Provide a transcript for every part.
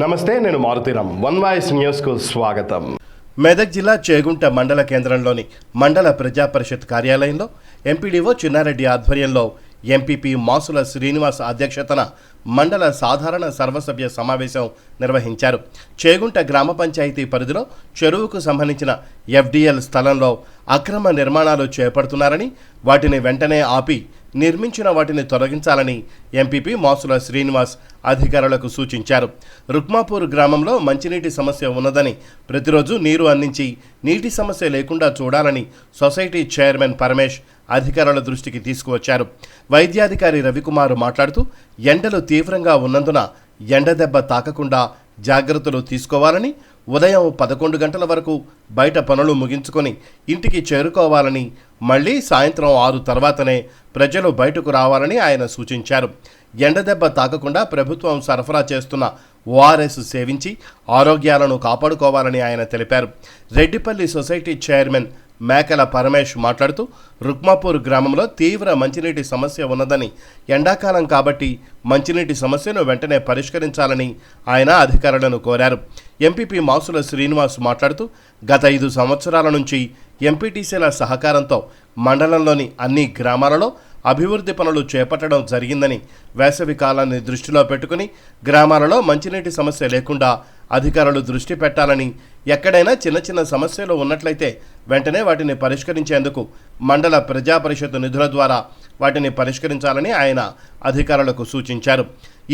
నమస్తే, నేను Maruthi Ram. One voice న్యూస్కు స్వాగతం. మెదక్ జిల్లా చేగుంట మండల కేంద్రంలోని మండల ప్రజా పరిషత్ కార్యాలయంలో ఎంపీడీఓ చిన్నారెడ్డి ఆధ్వర్యంలో ఎంపీపీ మాసుల శ్రీనివాస్ అధ్యక్షతన మండల సాధారణ సర్వసభ్య సమావేశం నిర్వహించారు. చేగుంట గ్రామ పంచాయతీ పరిధిలో చెరువుకు సంబంధించిన ఎఫ్డీఎల్ స్థలంలో అక్రమ నిర్మాణాలు చేపడుతున్నారని, వాటిని వెంటనే ఆపి నిర్మించిన వాటిని తొలగించాలని ఎంపీపీ మాసుల శ్రీనివాస్ అధికారులకు సూచించారు. రుక్మాపూర్ గ్రామంలో మంచినీటి సమస్య ఉన్నదని, ప్రతిరోజు నీరు అందించి నీటి సమస్య లేకుండా చూడాలని సొసైటీ చైర్మన్ పరమేష్ అధికారుల దృష్టికి తీసుకువచ్చారు. వైద్యాధికారి రవికుమార్ మాట్లాడుతూ, ఎండలు తీవ్రంగా ఉన్నందున ఎండ దెబ్బ తాకకుండా జాగ్రత్తలు తీసుకోవాలని, ఉదయం 11 గంటల వరకు బయట పనులు ముగించుకొని ఇంటికి చేరుకోవాలని, మళ్ళీ సాయంత్రం 6 తర్వాతనే ప్రజలు బయటకు రావాలని ఆయన సూచించారు. ఎండదెబ్బ తాకకుండా ప్రభుత్వం సరఫరా చేస్తున్న ఓఆర్ఎస్ సేవించి ఆరోగ్యాలను కాపాడుకోవాలని ఆయన తెలిపారు. రెడ్డిపల్లి సొసైటీ చైర్మన్ మేకల పరమేష్ మాట్లాడుతూ, రుక్మాపూర్ గ్రామంలో తీవ్ర మంచినీటి సమస్య ఉన్నదని, ఎండాకాలం కాబట్టి మంచినీటి సమస్యను వెంటనే పరిష్కరించాలని ఆయన అధికారులను కోరారు. ఎంపీపీ మాసుల శ్రీనివాస్ మాట్లాడుతూ, గత 5 సంవత్సరాల నుంచి ఎంపీటీసీల సహకారంతో మండలంలోని అన్ని గ్రామాలలో అభివృద్ధి పనులు చేపట్టడం జరిగిందని, వేసవి కాలాన్ని దృష్టిలో పెట్టుకుని గ్రామాలలో మంచినీటి సమస్య లేకుండా అధికారులు దృష్టి పెట్టాలని, ఎక్కడైనా చిన్న చిన్న సమస్యలు ఉన్నట్లయితే వెంటనే వాటిని పరిష్కరించేందుకు మండల ప్రజా పరిషత్ నిధుల ద్వారా వాటిని పరిష్కరించాలని ఆయన అధికారులకు సూచించారు.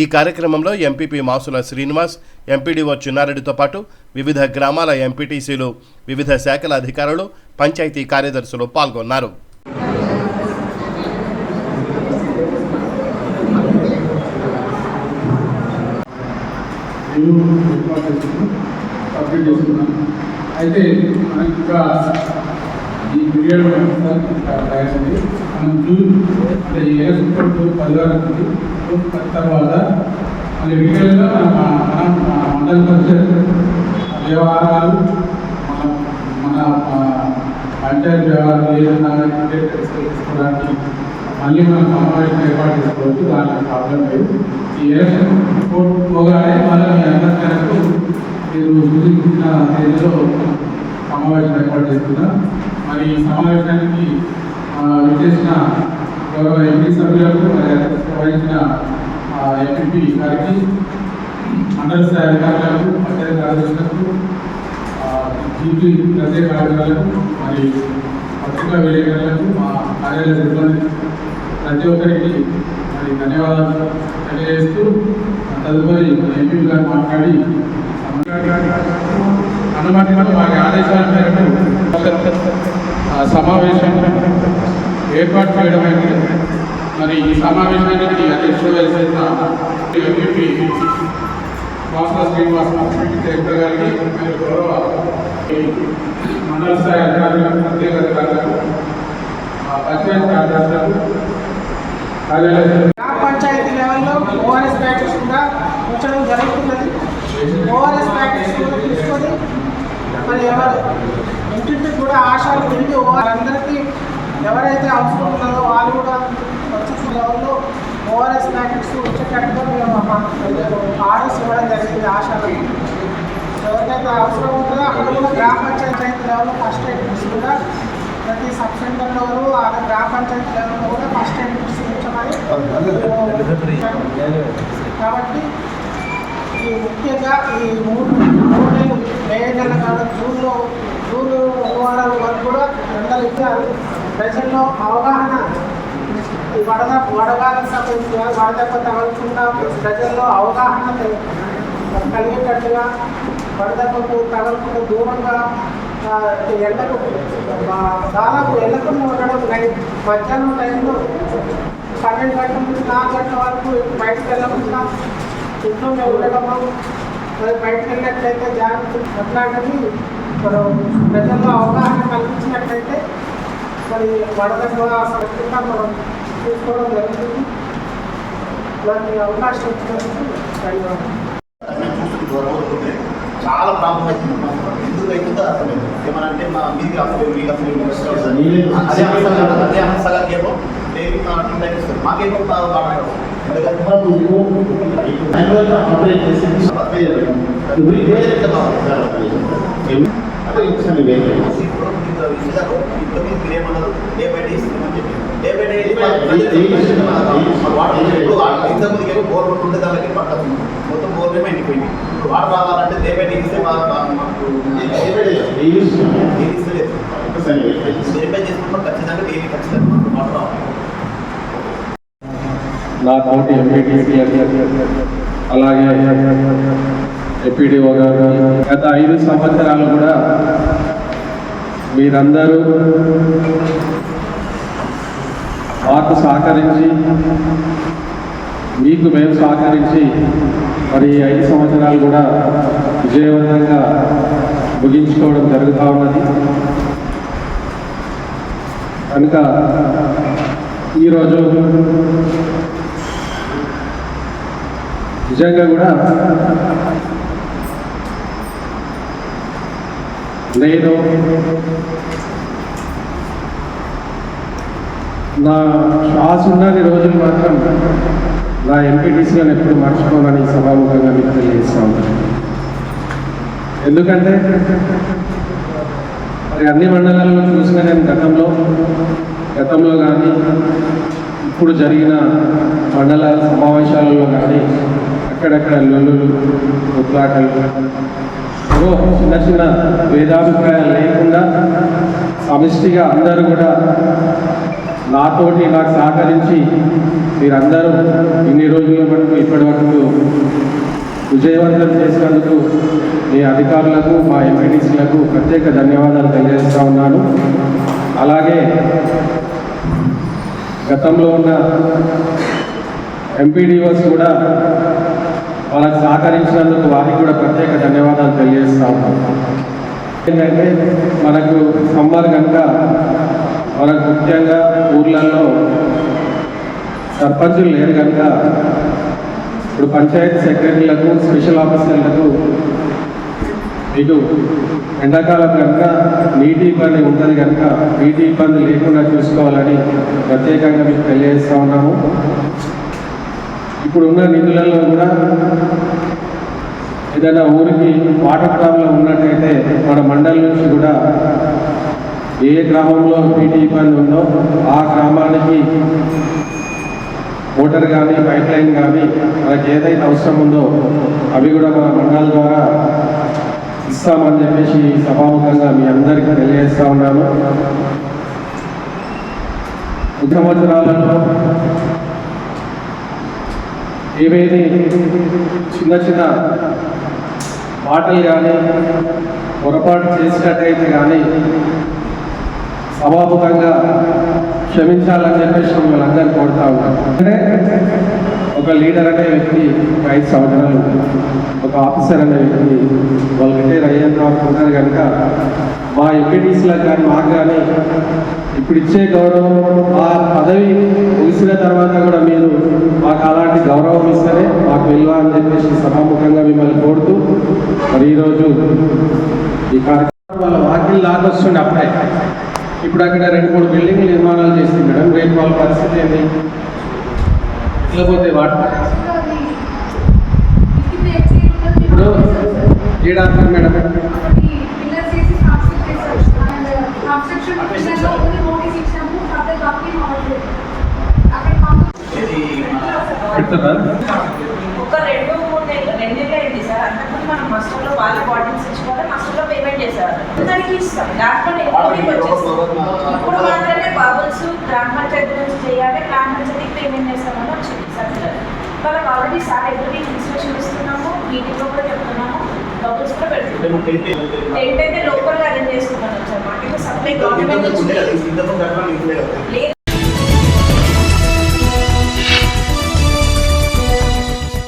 ఈ కార్యక్రమంలో ఎంపీపీ మాసుల శ్రీనివాస్, ఎంపీడీఓ చిన్నారెడ్డితో పాటు వివిధ గ్రామాల ఎంపీటీసీలు, వివిధ శాఖల అధికారులు, పంచాయతీ కార్యదర్శులు పాల్గొన్నారు. అయితే మనకి ఇంకా ఈ పీరియడ్ తయారైంది. మనం జూన్ అంటే ఏప్రిల్ 10 తర్వాత మళ్ళీ డీటెయిల్గా మనం మండల పరిషత్ వ్యవహారాలు, మన పంచాయతీ వ్యవహారాలు ఏదైనా తీసుకోవడానికి మళ్ళీ మనం సమావేశం ఏర్పాటు చేసుకోవచ్చు. దానికి ప్రాబ్లం లేదు. ఈ ఎలక్షన్ రిపోర్ట్ పోగానే మళ్ళీ మీ అందరికీ మీరు సూచించిన తేదీలో సమావేశం ఏర్పాటు చేస్తున్నారు. మరి ఈ సమావేశానికి విచ్చేసిన గౌరవ ఎంపీ సభ్యులకు, మరి వహించిన ఎంపీ గారికి, మండల స్థాయి అధికారులకు, పంచాయతీ కార్యదర్శులకు, జీపీ ప్రత్యేక అధికారులకు, మరి పత్రికా విలేకరులకు, మా కార్యాలయ సిబ్బంది ప్రతి ఒక్కరికి మరి ధన్యవాదాలు తెలియజేస్తూ, తదుపరి ఎంపీ గారు మాట్లాడి అనుమతిలో వారి ఆదేశాల మేరకు సమావేశం ఏర్పాటు చేయడమైంది. మరి ఈ సమావేశానికి అధ్యక్షత వహిస్తున్న ఎంపీ మాసుల శ్రీనివాస్ డైరెక్టర్ గారికి, మరియు గౌరవ మండల స్థాయి అధికారులకు, ప్రత్యేక అధికారులకు, పంచాయతీ కార్యదర్శులకు, పంచాయతీ లెవెల్లో ఓఆర్ఎస్ ప్యాకెట్స్ కూడా ఉంచడం జరుగుతున్నది. ఓఆర్ఎస్ ప్యాకెట్స్ కూడా తీసుకొని మరి ఎవరు ఇంటింటికి కూడా ఆశాలు పెరిగి అందరికీ ఎవరైతే అవసరం ఉన్నారో వాళ్ళు కూడా వచ్చేసిన లెవెల్లో ఓఆర్ఎస్ ప్యాకెట్స్ వచ్చేటట్టుగా మేము ఆర్డర్స్ ఇవ్వడం జరిగింది. ఆశాలకు ఎవరికైతే అవసరం ఉంటుందో అక్కడ కూడా గ్రామ పంచాయతీ లెవెల్లో ఫస్ట్ ఎయిడ్ కిట్స్ కూడా ప్రతి సబ్ సెంటర్లో గ్రామ పంచాయతీ లెవెల్లో కూడా ఫస్ట్ ఎయిడ్ కిట్స్ ఉంచమని. కాబట్టి ఈ ముఖ్యంగా ఈ మూడు నెలలు, మే నెల కాదు, జూన్ 2 వారాల వరకు కూడా ఎండలు ఇచ్చారు. ప్రజల్లో అవగాహన, ఈ వడగాలకు సంబంధించి వడదెబ్బ తగలకుండా ప్రజల్లో అవగాహన కలిగేటట్టుగా, వడదెబ్బకు తగలకుండా దూరంగా ఎండకు దాదాపు ఎండకుండా ఉండడం, మధ్యాహ్నం టైంలో 12 గంటల నుంచి 4 గంటల వరకు బయటకు వెళ్ళకుండా ఇంట్లోనే ఉండడము, మరి బయటకు వెళ్ళినట్లయితే జాగ్రత్త అట్లాంటివి మనం ప్రజల్లో అవగాహన కల్పించినట్లయితే మరి వడదెబ్బ సంస్కృత మనం తీసుకోవడం జరుగుతుంది. దానికి అవకాశం ఇచ్చినందుకు ధన్యవాదాలు. చాలా ప్రాబ్లం అవుతుంది. ఎందుకు అవుతుందో అసలు ఏమనంటే మా మీది అసలు అదే అనసగాకేమో డైలీ 2 టైమ్స్ మాకేమో మాన్యువల్గా ఆపరేట్ చేసి సప్లై చేయడం అది వేరే ఎట్లా కావాలి సార్ అదే ఇంకొకసారి వేరే డే బై డే ఇస్తామని చెప్పి డే బై డే ఇంతకుముందుకేమో బోర్ ఉంటే దానికి పట్టదు మొత్తం బోర్ ఏమో ఎండిపోయింది ఇప్పుడు వాటర్ రావాలంటే డే బై డే ఇస్తే మాకు ఇస్తలేదు వెరిఫై చేసుకుంటాం ఖచ్చితంగా డైలీ ఖచ్చితంగా వాటర్ రావాలి. నా తోటి ఎంపీటీసీ అలాగే ఎంపీడీఓ గారు గత 5 సంవత్సరాలు కూడా మీరందరూ మాకు సహకరించి మీకు మేము సహకరించి మరి 5 సంవత్సరాలు కూడా విజయవంతంగా ముగించుకోవడం జరుగుతూ ఉన్నది. కనుక ఈరోజు నిజంగా కూడా నేను నా శ్వాస ఉన్నన్ని రోజులు మాత్రం నా ఎంపీటీసీలను ఎప్పుడు మర్చిపోవాలని సభాముఖంగా మీకు తెలియజేస్తా ఉంటాను. ఎందుకంటే మరి అన్ని మండలాల్లో చూసిన నేను గతంలో కానీ ఇప్పుడు జరిగిన మండల సమావేశాలలో కానీ అక్కడక్కడ లొల్లులు కొట్లాటలు చిన్న చిన్న భేదాభిప్రాయాలు లేకుండా సమిష్టిగా అందరూ కూడా నాతోటి నాకు సహకరించి మీరందరూ ఇన్ని రోజుల వరకు ఇప్పటి వరకు విజయవంతం చేసినందుకు మీ అధికారులకు మా ఎంపీటీసీలకు ప్రత్యేక ధన్యవాదాలు తెలియజేస్తూ ఉన్నాను. అలాగే గతంలో ఉన్న ఎంపీడీఓస్ కూడా వాళ్ళకి సహకరించినందుకు వారికి కూడా ప్రత్యేక ధన్యవాదాలు తెలియజేస్తా ఉన్నాం. ఏంటంటే మనకు సమ్మర్ కనుక మనకు ముఖ్యంగా ఊర్లలో సర్పంచులు లేరు కనుక ఇప్పుడు పంచాయతీ సెక్రటరీలకు స్పెషల్ ఆఫీసర్లకు మీకు ఎండాకాలం కనుక నీటి ఇబ్బంది ఉంటుంది కనుక నీటి ఇబ్బంది లేకుండా చూసుకోవాలని ప్రత్యేకంగా మీకు తెలియజేస్తూ ఉన్నాము. ఇప్పుడున్న నిధులలో కూడా ఏదైనా ఊరికి వాటర్ ప్రాబ్లం ఉన్నట్టయితే మన మండలి నుంచి కూడా ఏ గ్రామంలో నీటి ఇబ్బంది ఉందో ఆ గ్రామానికి మోటార్ కానీ పైప్ లైన్ కానీ మనకి ఏదైతే అవసరం ఉందో అవి కూడా మన మండలి ద్వారా ఇస్తామని చెప్పేసి సభాముఖంగా మీ అందరికీ తెలియజేస్తా ఉన్నాను. సంవత్సరాలలో ఏవేది చిన్న చిన్న మాటలు కానీ పొరపాటు చేసినట్టయితే కానీ సభాముఖంగా క్షమించాలని చెప్పేసి మిమ్మల్ని అందరినీ కోరుతా ఉన్నాను. అంటే ఒక లీడర్ అనే వ్యక్తి 5 సంవత్సరాలు, ఒక ఆఫీసర్ అనే వ్యక్తి వాళ్ళు రిటైర్ అయ్యేంత వరకు ఉన్నారు కనుక మా ఎంపీటీసీలకు కానీ మాకు కానీ ఇప్పుడు ఇచ్చే గౌరవం ఆ పదవి ముగిసిన తర్వాత కూడా మీరు మాకు అలాంటి గౌరవం ఇస్తేనే మాకు విలువ అని చెప్పేసి సభాముఖంగా మిమ్మల్ని కోరుతూ మరి ఈరోజు ఈ కార్యక్రమం వాళ్ళ వాకిల్ లాగా వస్తుండే అప్పుడే ఇప్పుడు అక్కడ 2-3 బిల్డింగ్లు నిర్మాణాలు చేస్తుంది మేడం. రేపు వాళ్ళ పరిస్థితి ఏంటి లేకపోతే వాటి ఇప్పుడు ఏడాది మేడం ఒక 2-3 నెలలు అయింది సార్. అంతకుముందు మనం మస్టర్లో వాళ్ళ బాటిల్స్ ఇచ్చుకోవాలి, మస్టర్లో పేమెంట్ చేసేవారు. దానికి ఇస్తాం దాంట్లో ఇప్పుడు మాత్రమే బబుల్స్ గ్రామ పంచాయతీ నుంచి చేయాలి, గ్రామ పంచాయతీకి పేమెంట్ చేస్తామని వచ్చింది సర్కులర్. వాళ్ళకి ఆల్రెడీ సార్ ఎవ్రీ ఇన్స్ట్రక్షన్ ఇస్తున్నాము, మీటింగ్లో కూడా చెప్తున్నాము, బబుల్స్ కూడా పెడుతున్నాము. టెంట్ అయితే లోకల్గా అరేంజ్ చేసుకున్నాను సార్. మాకు సప్లై గవర్నమెంట్